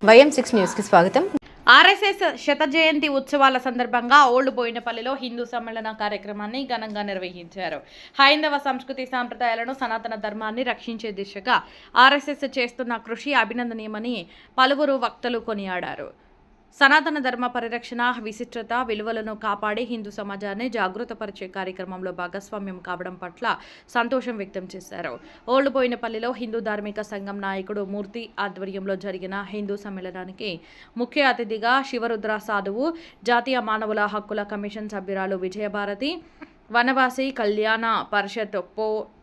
వైఎం6 న్యూస్కి స్వాగతం. ఆర్ఎస్ఎస్ శత జయంతి ఉత్సవాల సందర్భంగా ఓల్డ్ బోయినపల్లిలో హిందూ సమ్మేళన కార్యక్రమాన్ని ఘనంగా నిర్వహించారు. హైందవ సంస్కృతి సాంప్రదాయాలను, సనాతన ధర్మాన్ని రక్షించే దిశగా ఆర్ఎస్ఎస్ చేస్తున్న కృషి అభినందనీయమని పలువురు వక్తలు కొనియాడారు. సనాతన ధర్మ పరిరక్షణ, విశిష్టత, విలువలను కాపాడి హిందూ సమాజాన్ని జాగృతపరిచే కార్యక్రమంలో భాగస్వామ్యం కావడం పట్ల సంతోషం వ్యక్తం చేశారు. ఓల్డ్ బోయినపల్లిలో హిందూ ధార్మిక సంఘం నాయకుడు మూర్తి ఆధ్వర్యంలో జరిగిన హిందూ సమ్మేళనానికి ముఖ్య అతిథిగా శివరుద్ర సాధువు, జాతీయ మానవుల హక్కుల కమిషన్ సభ్యురాలు విజయభారతి, వనవాసి కళ్యాణ పరిషత్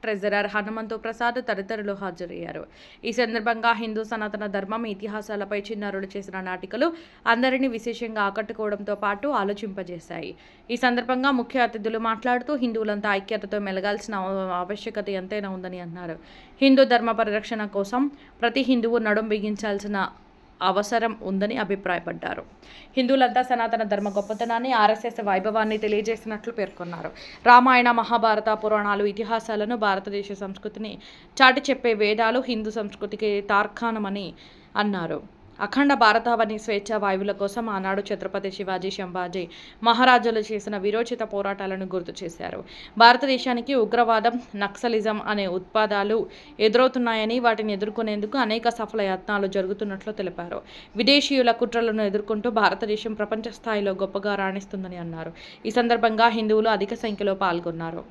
ట్రెజరర్ హనుమంతు ప్రసాద్ తదితరులు హాజరయ్యారు. ఈ సందర్భంగా హిందూ సనాతన ధర్మం, ఇతిహాసాలపై చిన్నారులు చేసిన నాటికలు అందరినీ విశేషంగా ఆకట్టుకోవడంతో పాటు ఆలోచింపజేశాయి. ఈ సందర్భంగా ముఖ్య అతిథులు మాట్లాడుతూ హిందువులంతా ఐక్యతతో మెలగాల్సిన ఆవశ్యకత ఎంతైనా ఉందని అన్నారు. హిందూ ధర్మ పరిరక్షణ కోసం ప్రతి హిందువు నడుం బిగించాల్సిన అవసరం ఉందని అభిప్రాయపడ్డారు. హిందువులంతా సనాతన ధర్మ గొప్పతనాన్ని, ఆర్ఎస్ఎస్ వైభవాన్ని తెలియజేసినట్లు పేర్కొన్నారు. రామాయణ, మహాభారత, పురాణాలు, ఇతిహాసాలను, భారతదేశ సంస్కృతిని చాటి చెప్పే వేదాలు హిందూ సంస్కృతికి తార్కాణమని అన్నారు. అఖండ భారతావని స్వేచ్ఛ వాయువుల కోసం ఆనాడు ఛత్రపతి శివాజీ, శంభాజీ మహారాజులు చేసిన వీరోచిత పోరాటాలను గుర్తు చేశారు. భారతదేశానికి ఉగ్రవాదం, నక్సలిజం అనే ఉత్పాదాలు ఎదురవుతున్నాయని, వాటిని ఎదుర్కొనేందుకు అనేక సఫల యత్నాలు జరుగుతున్నట్లు తెలిపారు. విదేశీయుల కుట్రలను ఎదుర్కొంటూ భారతదేశం ప్రపంచ స్థాయిలో గొప్పగా రాణిస్తుందని అన్నారు. ఈ సందర్భంగా హిందువులు అధిక సంఖ్యలో పాల్గొన్నారు.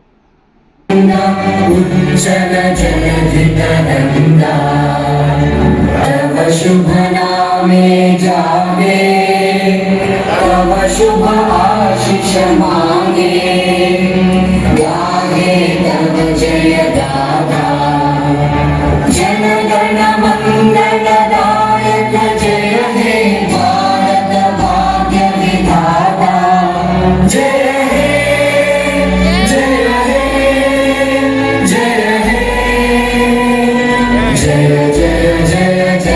शुभ नामे जागे, तव शुभ आशीष मांगे, गाहे तव जय गाथा, जन गण मंगल दायक जय हे भारत भाग्य विधाता, जय हे जय हे जय हे जय जय जय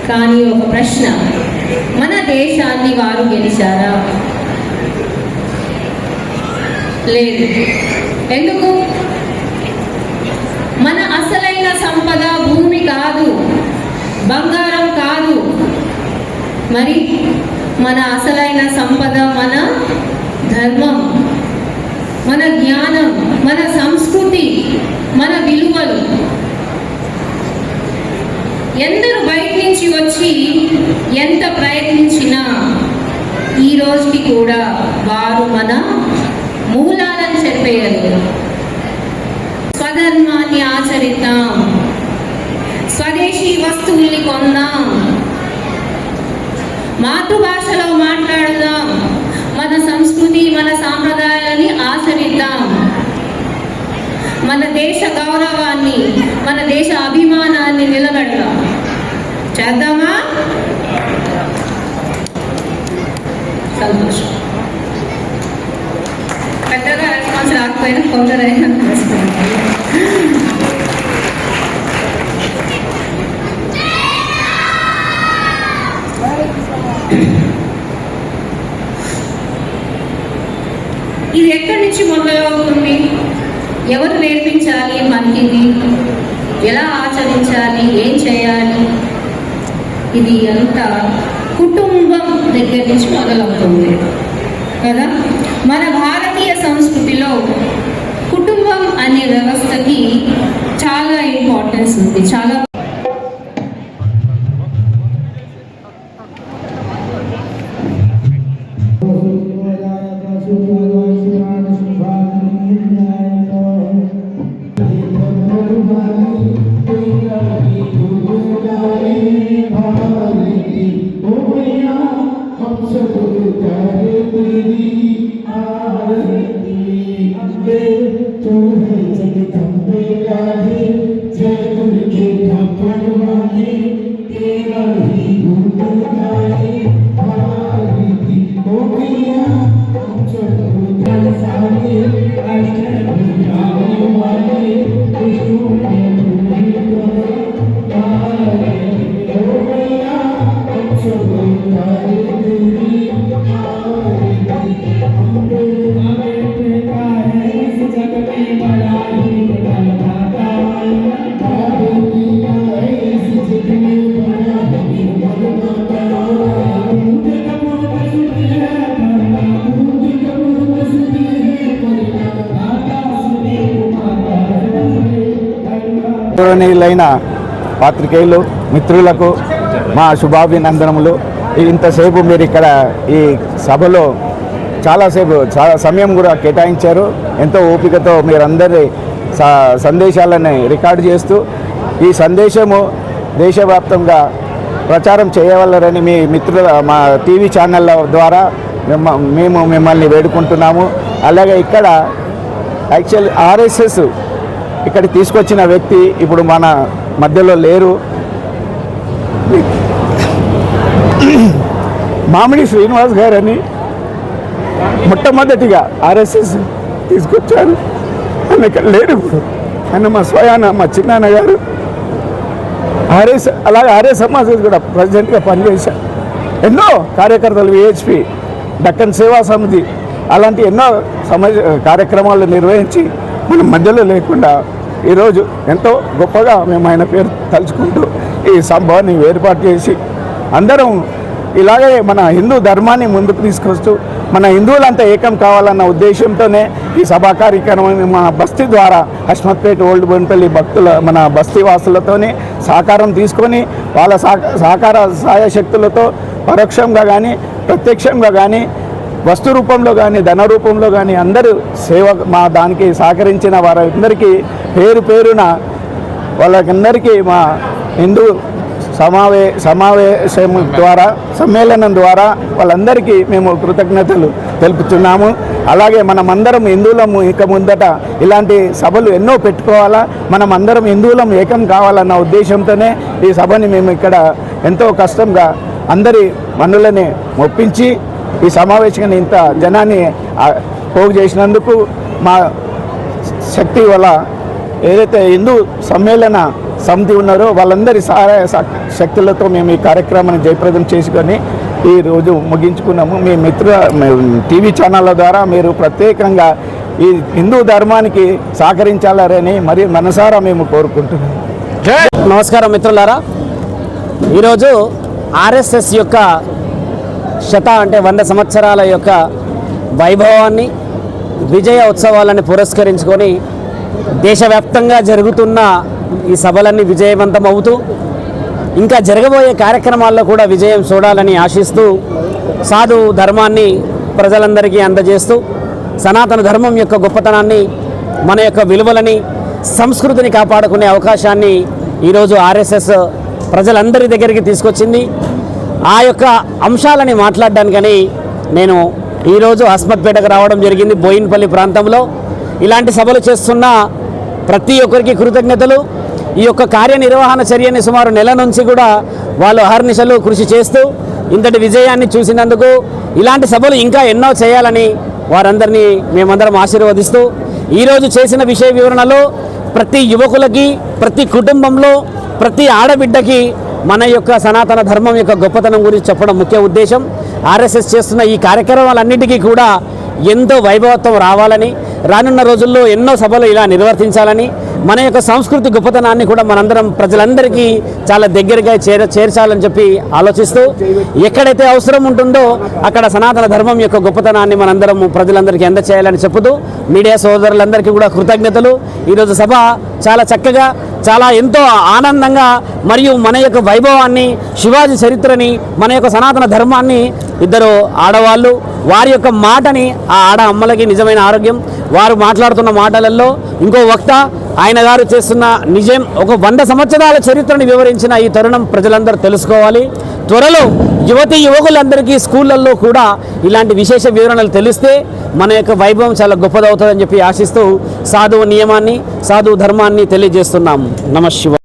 కానీ ఒక ప్రశ్న, మన దేశాన్ని వారు గెలిచారా? లేదు. ఎందుకు? మన అసలైన సంపద భూమి కాదు, బంగారం కాదు. మరి మన అసలైన సంపద మన ధర్మం, మన జ్ఞానం, మన సంస్కృతి, మన విలువలు. ఎందరు బయట నుంచి వచ్చి ఎంత ప్రయత్నించినా ఈ రోజుకి కూడా వారు మన మూలాలను చెప్పేయరు. స్వధర్మాన్ని ఆచరిద్దాం, స్వదేశీ వస్తువుల్ని కొందాం, మాతృభాషలో మాట్లాడదాం, మన సంస్కృతి, మన సాంప్రదాయాలని ఆచరిద్దాం, మన దేశ గౌరవాన్ని, మన దేశ అభిమానాన్ని నిలబెడదాం. చేద్దామా? సంతోషం. పెద్దగా రెస్పాన్స్ రాకపోయినా కొందరైనా ఇది ఎక్కడి నుంచి మొదలవుతుంది? ఎవరు నేర్పించాలి మనకి? ఎలా ఆచరించాలి? ఏం చేయాలి? ఇది అంతా కుటుంబం దగ్గర నుంచి మొదలవుతుంది కదా. మన భారతీయ సంస్కృతిలో కుటుంబం అనే వ్యవస్థకి చాలా ఇంపార్టెన్స్ ఉంది. చాలా గౌరవనీయులైన పాత్రికేయులు మిత్రులకు మా శుభాభినందనములు. ఇంతసేపు మీరు ఇక్కడ ఈ సభలో చాలా సమయం కూడా కేటాయించారు. ఎంతో ఓపికతో మీరందరి సందేశాలని రికార్డు చేస్తూ ఈ సందేశము దేశవ్యాప్తంగా ప్రచారం చేయవలరని మీ మిత్రుల మా టీవీ ఛానళ్ళ ద్వారా మేము మిమ్మల్ని వేడుకుంటున్నాము. అలాగే ఇక్కడ యాక్చువల్ ఆర్ఎస్ఎస్ ఇక్కడ తీసుకొచ్చిన వ్యక్తి ఇప్పుడు మన మధ్యలో లేరు. మామిడి శ్రీనివాస్ గారని మొట్టమొదటిగా ఆర్ఎస్ఎస్ తీసుకొచ్చారు. ఆయన ఇక్కడ లేరు ఇప్పుడు. ఆయన మా స్వయాన మా చిన్నాన్న గారు అలాగే ఆర్య సమాజం కూడా ప్రెసిడెంట్గా పనిచేశారు. ఎన్నో కార్యకర్తలు విహెచ్పి దక్కన్ సేవా సమితి అలాంటి ఎన్నో కార్యక్రమాలు నిర్వహించి మన మధ్యలో లేకుండా ఈరోజు ఎంతో గొప్పగా మేము ఆయన పేరు తలుచుకుంటూ ఈ సభని ఏర్పాటు చేసి అందరం ఇలాగే మన హిందూ ధర్మాన్ని ముందుకు తీసుకొస్తూ మన హిందువులంతా ఏకం కావాలన్న ఉద్దేశంతోనే ఈ సభా కార్యక్రమాన్ని మన బస్తీ ద్వారా హస్మత్పేట ఓల్డ్ బోన్పల్లి భక్తుల మన బస్తీ వాసులతోనే సహకారం తీసుకొని వాళ్ళ సహకార సాయశక్తులతో పరోక్షంగా కానీ ప్రత్యక్షంగా కానీ వస్తు రూపంలో కానీ ధన రూపంలో కానీ అందరూ సేవ మా దానికి సహకరించిన వారందరికీ పేరు పేరున వాళ్ళకందరికీ మా హిందూ సమావేశం ద్వారా సమ్మేళనం ద్వారా వాళ్ళందరికీ మేము కృతజ్ఞతలు తెలుపుతున్నాము. అలాగే మనమందరం హిందువులము ఇక ముందట ఇలాంటి సభలు ఎన్నో పెట్టుకోవాలా, మనం అందరం హిందువులం ఏకం కావాలన్న ఉద్దేశంతోనే ఈ సభని మేము ఇక్కడ ఎంతో కష్టంగా అందరి మనులని ఒప్పించి ఈ సమావేశాన్ని ఇంత జనాన్ని పోగు చేసినందుకు మా శక్తి వల్ల ఏదైతే హిందూ సమ్మేళన సమితి ఉన్నారో వాళ్ళందరి సహాయ శక్తులతో మేము ఈ కార్యక్రమాన్ని జయప్రదం చేసుకొని ఈరోజు ముగించుకున్నాము. మీ టీవీ ఛానళ్ళ ద్వారా మీరు ప్రత్యేకంగా ఈ హిందూ ధర్మానికి సహకరించాలని మరి మనసారా మేము కోరుకుంటున్నాము. నమస్కారం మిత్రులారా, ఈరోజు ఆర్ఎస్ఎస్ యొక్క 100 సంవత్సరాల యొక్క వైభవాన్ని విజయ ఉత్సవాలను పురస్కరించుకొని దేశవ్యాప్తంగా జరుగుతున్న ఈ సభలన్నీ విజయవంతం అవుతూ ఇంకా జరగబోయే కార్యక్రమాల్లో కూడా విజయం చూడాలని ఆశిస్తూ సాధు ధర్మాన్ని ప్రజలందరికీ అందజేస్తూ సనాతన ధర్మం యొక్క గొప్పతనాన్ని మన యొక్క విలువలని సంస్కృతిని కాపాడుకునే అవకాశాన్ని ఈరోజు ఆర్ఎస్ఎస్ ప్రజలందరి దగ్గరికి తీసుకొచ్చింది. ఆ యొక్క అంశాలని మాట్లాడడానికని నేను ఈరోజు హస్మత్పేటకు రావడం జరిగింది. బోయిన్పల్లి ప్రాంతంలో ఇలాంటి సభలు చేస్తున్న ప్రతి ఒక్కరికి కృతజ్ఞతలు. ఈ యొక్క కార్యనిర్వహణ చర్యని సుమారు నెల నుంచి కూడా వాళ్ళు అహర్నిశలు కృషి చేస్తూ ఇంతటి విజయాన్ని చూసినందుకు ఇలాంటి సభలు ఇంకా ఎన్నో చేయాలని వారందరినీ మేమందరం ఆశీర్వదిస్తూ ఈరోజు చేసిన విషయ వివరణలో ప్రతి యువకులకి, ప్రతి కుటుంబంలో, ప్రతి ఆడబిడ్డకి మన యొక్క సనాతన ధర్మం యొక్క గొప్పతనం గురించి చెప్పడం ముఖ్య ఉద్దేశం. ఆర్ఎస్ఎస్ చేస్తున్న ఈ కార్యక్రమాలన్నిటికీ కూడా ఎంతో వైభవత్వం రావాలని, రానున్న రోజుల్లో ఎన్నో సభలు ఇలా నిర్వర్తించాలని, మన యొక్క సంస్కృతి గొప్పతనాన్ని కూడా మనందరం ప్రజలందరికీ చాలా దగ్గరగా చేర్చాలని చెప్పి ఆలోచిస్తూ ఎక్కడైతే అవసరం ఉంటుందో అక్కడ సనాతన ధర్మం యొక్క గొప్పతనాన్ని మనందరం ప్రజలందరికీ అందచేయాలని చెప్పుతూ మీడియా సోదరులందరికీ కూడా కృతజ్ఞతలు. ఈరోజు సభ చాలా చక్కగా, చాలా ఎంతో ఆనందంగా మరియు మన యొక్క వైభవాన్ని, శివాజీ చరిత్రని, మన యొక్క సనాతన ధర్మాన్ని ఇద్దరు ఆడవాళ్ళు వారి యొక్క మాటని ఆ ఆడ అమ్మలకి నిజమైన ఆరోగ్యం వారు మాట్లాడుతున్న మాటలలో ఇంకో వక్త ఆయన గారు చేస్తున్న నిజం ఒక 100 సంవత్సరాల చరిత్రను వివరించిన ఈ తరుణం ప్రజలందరూ తెలుసుకోవాలి. త్వరలో యువకులందరికీ స్కూళ్ళల్లో కూడా ఇలాంటి విశేష వివరణలు తెలిస్తే మన యొక్క వైభవం చాలా గొప్పదవుతుందని చెప్పి ఆశిస్తూ సాధువు నియమాన్ని, సాధువు ధర్మాన్ని తెలియజేస్తున్నాము. నమః శివాయ.